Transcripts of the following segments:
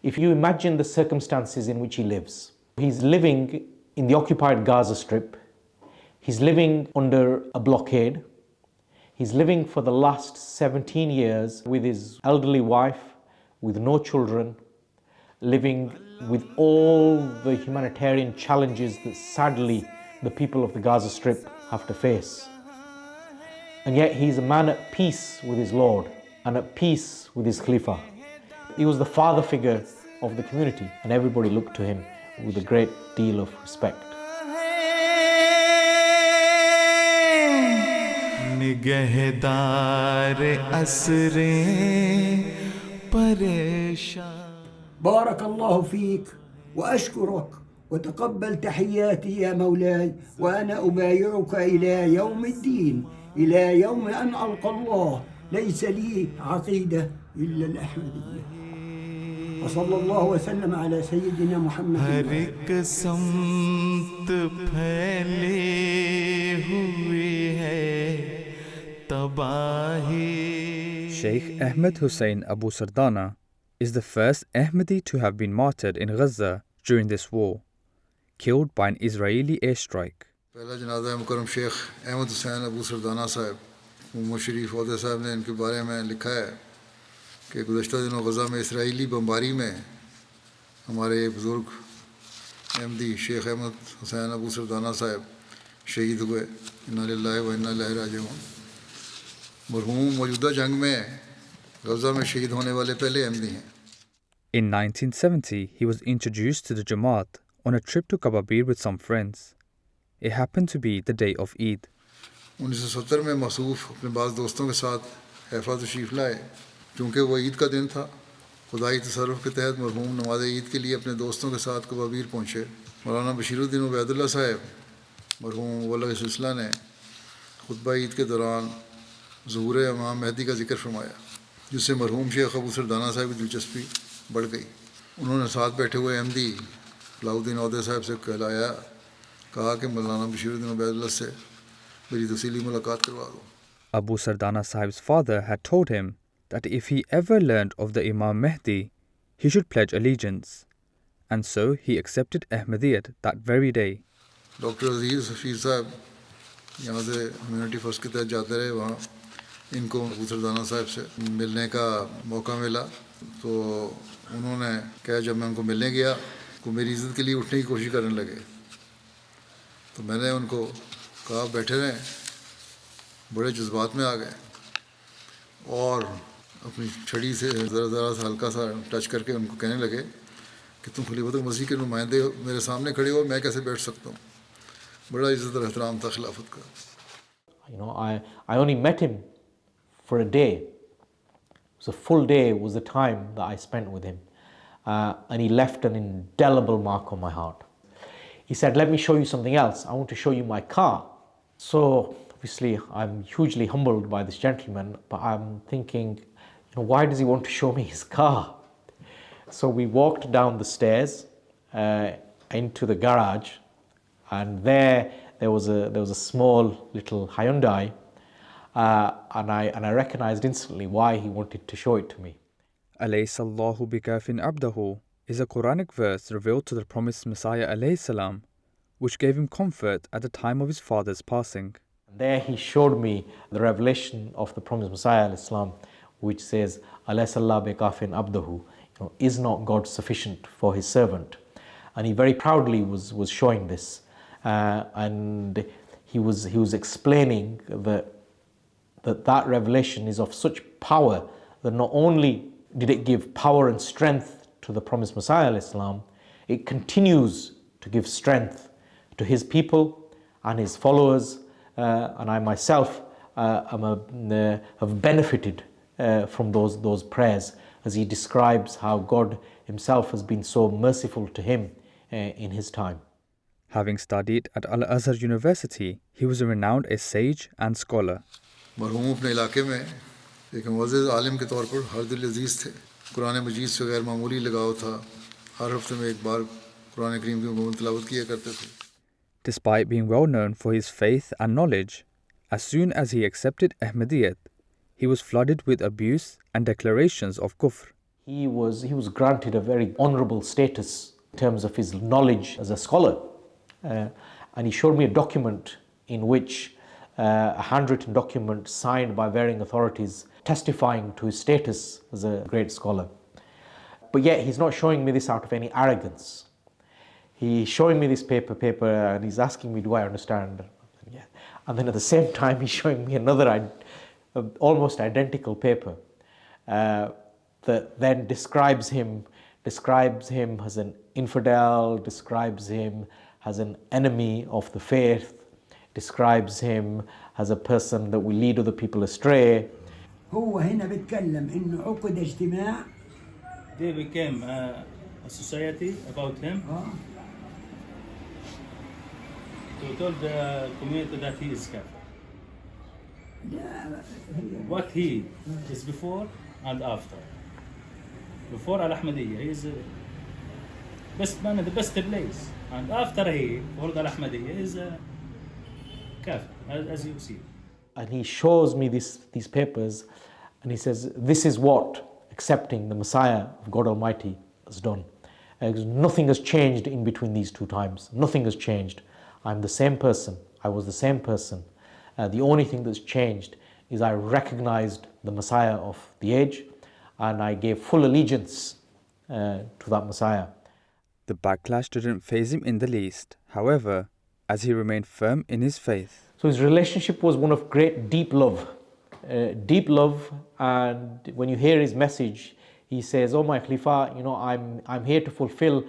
If you imagine the circumstances in which he lives, he's living in the occupied Gaza Strip, he's living under a blockade, he's living for the last 17 years with his elderly wife, with no children, living with all the humanitarian challenges that sadly the people of the Gaza Strip have to face. And yet he's a man at peace with his Lord and at peace with his Khalifa. He was the father figure of the community and everybody looked to him with a great deal of respect. بارك الله فيك وأشكرك وتقبل تحياتي يا مولاي وأنا أبايعك إلى يوم الدين إلى يوم أن ألقى الله ليس لي عقيدة إلا الأحمدية وصلى الله وسلم على سيدنا محمد. ہر ایک سمت پھیلی ہوئی ہے تباہی. Sheikh Ahmed Hussain Abu Sardana is the first Ahmadi to have been martyred in Gaza during this war, killed by an Israeli airstrike. پہلا جنازہ مکرم شیخ احمد حسین ابو سردانہ صاحب مشرف عہدہ صاحب نے ان کے بارے میں لکھا ہے کہ گزشتہ دنوں غزہ میں اسرائیلی بمباری میں ہمارے بزرگ احمدی شیخ احمد حسین ابو سردانہ صاحب شہید ہوئے. انا للہ و انا الیہ راجعون. مرحوم موجودہ جنگ میں غزہ میں شہید ہونے والے پہلے احمدی ہیں. In 1970, he was introduced to the Jamaat on a trip to Kababir with some friends. It happened to be the day of Eid. 1970 میں موصوف اپنے بعض دوستوں کے ساتھ حیفا تشریف لائے. چونکہ وہ عید کا دن تھا، خدائی تصرف کے تحت مرحوم نماز عید کے لیے اپنے دوستوں کے ساتھ کبابیر پہنچے. مولانا بشیر الدین عبید اللہ صاحب مرحوم ولغ سلسلہ نے خطبہ عید کے دوران ظہور امام مہدی کا ذکر فرمایا، جس سے مرحوم شیخ ابو سردانہ صاحب کی دلچسپی بڑھ گئی. انہوں نے ساتھ بیٹھے ہوئے احمدی علاؤدین عہدہ صاحب سے کہا کہ مولانا بشیر الدین عبید اللہ سے میری تفصیلی ملاقات کروا دو. Abu Sardana Sahib's father had told him that if he ever learned of the Imam Mahdi, he should pledge allegiance, and so he accepted Ahmadiyyat that very day. Doctor Aziz Hafeez sahib یہاں سے کمیونٹی فرسٹ کے تحت جاتے رہے. وہاں ان کو ابو سردانہ صاحب سے ملنے کا موقع ملا تو انہوں نے کہا، جب میں ان کو ملنے گیا تو میری عزت کے لیے اٹھنے کی کوشش کرنے لگے تو میں نے ان کو کہا بیٹھے رہیں. بڑے جذبات میں آ گئے اور اپنی چھڑی سے ذرا سا ہلکا سا ٹچ کر کے ان کو کہنے لگے کہ تم خلیفۃ المسیح کے نمائندے ہو، میرے سامنے کھڑے ہو، میں کیسے بیٹھ سکتا ہوں. بڑا عزت اور احترام تھا خلافت کا. I only met him for a day. It was a full day was the time that I spent with him. And he left an indelible mark on my heart. He said, let me show you something else. I want to show you my car. So obviously I'm hugely humbled by this gentleman, but I'm thinking, why does he want to show me his car? So we walked down the stairs into the garage, and there was a small little Hyundai, and I recognized instantly why he wanted to show it to me. Alaysa Allahu bikafin abdahu is a Quranic verse revealed to the promised Messiah alayhi salam, which gave him comfort at the time of his father's passing. There he showed me the revelation of the promised Messiah alayhi salam, which says, Alaysa Allahu bikafin abdahu, is not God sufficient for his servant? And he very proudly was showing this, and he was explaining that revelation is of such power that not only did it give power and strength to the promised Messiah ﷺ, it continues to give strength to his people and his followers, and I myself have benefited from those prayers, as he describes how God himself has been so merciful to him in his time. Having studied at Al-Azhar University, he was renowned as sage and scholar. مرحوم اپنے علاقے میں ایک معزز عالم کے طور پر ہر دل عزیز تھے. قرآن مجید سے غیر معمولی لگاؤ تھا. ہر ہفتے میں ایک بار قرآن کریم کی مکمل تلاوت کیا کرتے تھے. Despite being well known for his faith and knowledge, as soon as he accepted Ahmadiyyat, he was flooded with abuse and declarations of kufr. He was granted a very honorable status in terms of his knowledge as a scholar. And he showed me a document in which a handwritten document signed by varying authorities testifying to his status as a great scholar. But yet he's not showing me this out of any arrogance. He's showing me this paper and he's asking me, do I understand? Yeah. And then at the same time he's showing me another almost identical paper that then describes him as an infidel, describes him as an enemy of the faith, describes him as a person that will lead other people astray. هو هنا بيتكلم إنه عقد اجتماع. They became a society about him to tell the community that he is kafir. What he is before and after. Before Al-Ahmadiyyat, he is the best man in the best place. And after he, for Al-Ahmadiyyat, is kafir, as you see. And he shows me these papers and he says, this is what accepting the Messiah of God Almighty has done. Nothing has changed in between these two times. Nothing has changed. I'm the same person. I was the same person. The only thing that's changed is I recognized the Messiah of the age and I gave full allegiance to that Messiah. The backlash didn't faze him in the least, however, as he remained firm in his faith. So his relationship was one of great deep love. And when you hear his message, he says, oh my Khalifa, I'm here to fulfill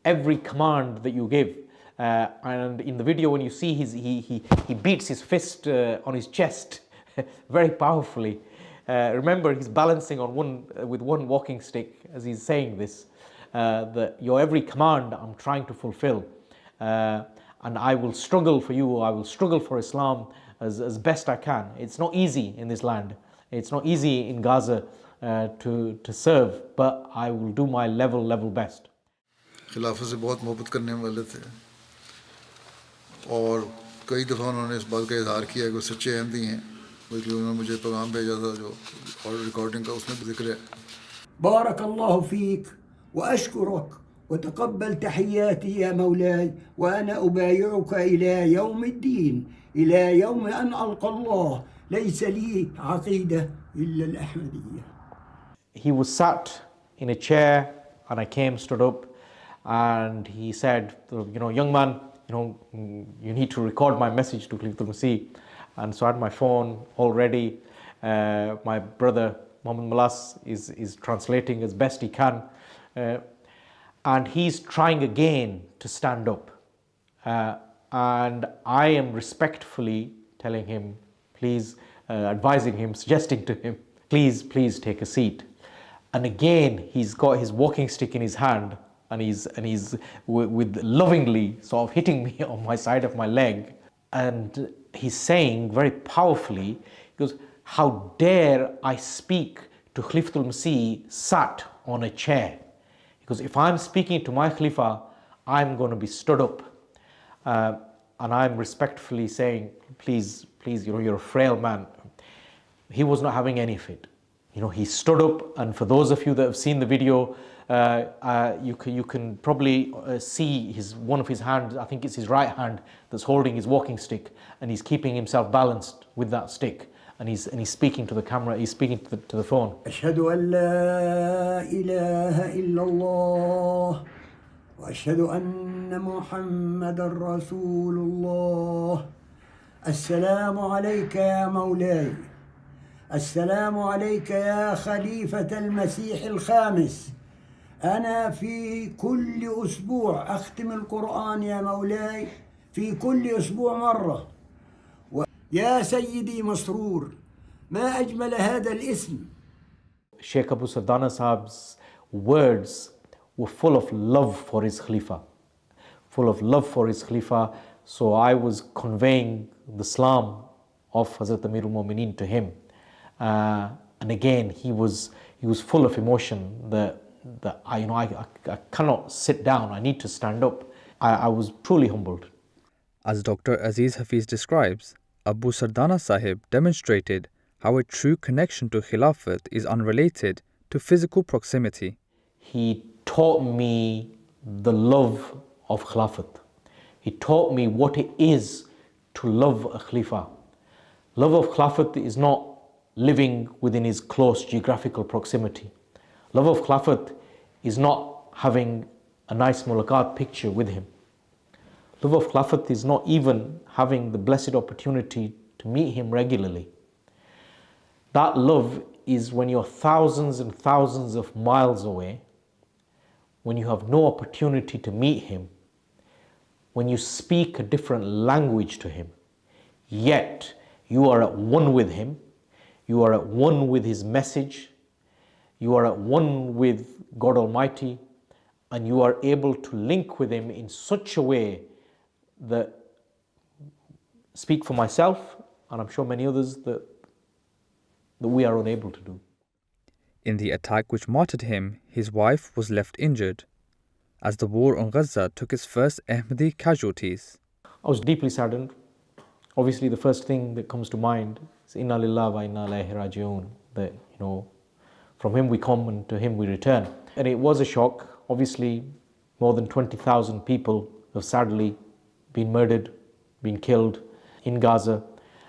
every command that you give. And in the video when you see he beats his fist on his chest very powerfully. Remember, he's balancing on with one walking stick as he's saying this, that your every command I'm trying to fulfill. And I will struggle for you, I will struggle for Islam as best I can. It's not easy in this land. It's not easy in Gaza to serve, but I will do my level best. खिलाफत से बहुत मोहब्बत करने वाले थे और कई दफ़ा उन्होंने इस बात का इजहार किया कि वो सच्चे अहमदी हैं, बल्कि उन्होंने मुझे पैगाम भेजा था जो रिकॉर्डिंग का, उसमें भी जिक्र है. بارك الله فيك وأشكرك وتقبل تحياتي يا مولاي وأنا أبايعك إلى يوم الدين إلى يوم أن ألقى الله ليس لي عقيدة إلا الأحمدية. He was sat in a chair and I stood up and he said, young man, you need to record my message to Khalifatul Masih. And so I had my phone all ready. My brother Muhammad Malas is translating as best he can. And he's trying again to stand up. And I am respectfully telling him, please, advising him, suggesting to him, please take a seat. And again, he's got his walking stick in his hand and he's with lovingly sort of hitting me on my side of my leg. And he's saying very powerfully, he goes, how dare I speak to Khalifatul Masih sat on a chair? Because if I'm speaking to my Khalifa, I'm going to be stood up. And I'm respectfully saying, please, you're a frail man. He was not having any of it. He stood up, and for those of you that have seen the video, you can probably see one of his hands, I think it's his right hand, that's holding his walking stick, and he's keeping himself balanced with that stick. And he's speaking to the camera, he's speaking to the phone. أشهد أن لا إله إلا الله وأشهد أن محمد رسول الله. السلام عليك يا مولاي. السلام عليك يا خليفة المسيح الخامس. أنا في كل أسبوع أختم القرآن يا مولاي، في كل أسبوع مرة. يا سيدي مسرور، ما أجمل هذا الاسم. Sheikh Abu Sardana Sahib's words were full of love for his Khalifa. Full of love for his Khalifa. So I was conveying the Islam of Hazrat Amirul Mu'mineen to him. And again, he was full of emotion that I cannot sit down, I need to stand up. I was truly humbled. As Dr. Aziz Hafiz describes, Abu Sardana Sahib demonstrated how a true connection to Khilafat is unrelated to physical proximity. He taught me the love of Khilafat. He taught me what it is to love a Khalifa. Love of Khilafat is not living within his close geographical proximity. Love of Khilafat is not having a nice mulaqat picture with him. Love of Khilafat is not even having the blessed opportunity to meet him regularly. That love is when you're thousands and thousands of miles away, when you have no opportunity to meet him, when you speak a different language to him, yet you are at one with him, you are at one with his message, you are at one with God Almighty, and you are able to link with him in such a way that, speak for myself, and I'm sure many others, that we are unable to do. In the attack which martyred him, his wife was left injured, as the war on Gaza took its first Ahmadi casualties. I was deeply saddened. Obviously, the first thing that comes to mind is Inna lillahi wa inna ilayhi raji'un, that, from him we come and to him we return. And it was a shock. Obviously, more than 20,000 people have sadly been murdered, been killed in Gaza.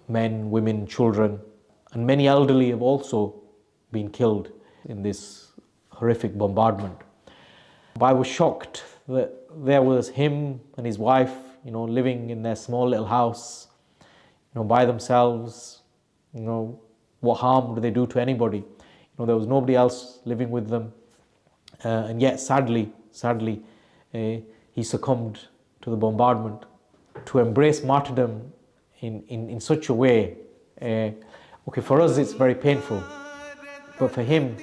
Men, women, children, and many elderly have also been killed in this horrific bombardment. I was shocked that there was him and his wife, living in their small little house, by themselves. What harm do they do to anybody? There was nobody else living with them. And yet, sadly, he succumbed to the bombardment. To embrace martyrdom in such a way, for us it's very painful, but for him,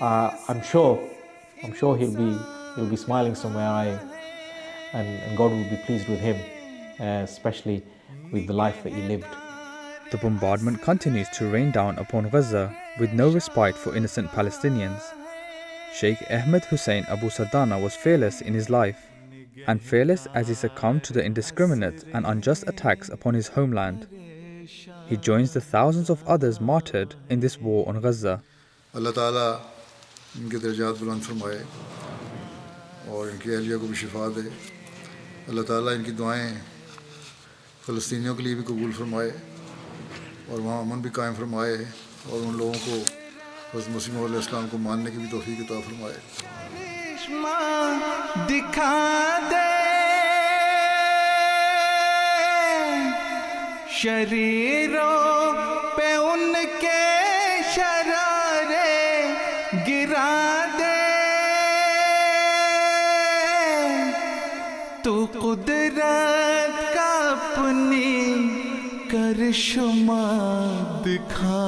I'm sure he'll be smiling somewhere, and God will be pleased with him, especially with the life that he lived. The bombardment continues to rain down upon Gaza with no respite for innocent Palestinians. Sheikh Ahmad Hussain Abu Sardana was fearless in his life, and fearless as he succumbed to the indiscriminate and unjust attacks upon his homeland. He joins the thousands of others martyred in this war on Gaza. Allah Ta'ala इनके दर्जात बुलंद फरमाए और इनकी अहलिया को भी शिफा दे. अल्लाह ताला इनकी दुआएं फ़लस्तीनियों के लिए भी कबूल फरमाए और वहाँ अमन भी कायम फरमाए और उन लोगों को हज़रत मसीह मौद अलैहिस्सलाम को मानने की भी तौफीक अता फरमाए. दिखा दे शरीरों पे उनके शरारे गिरा दे. तू कुदरत का अपनी करिश्मा दिखा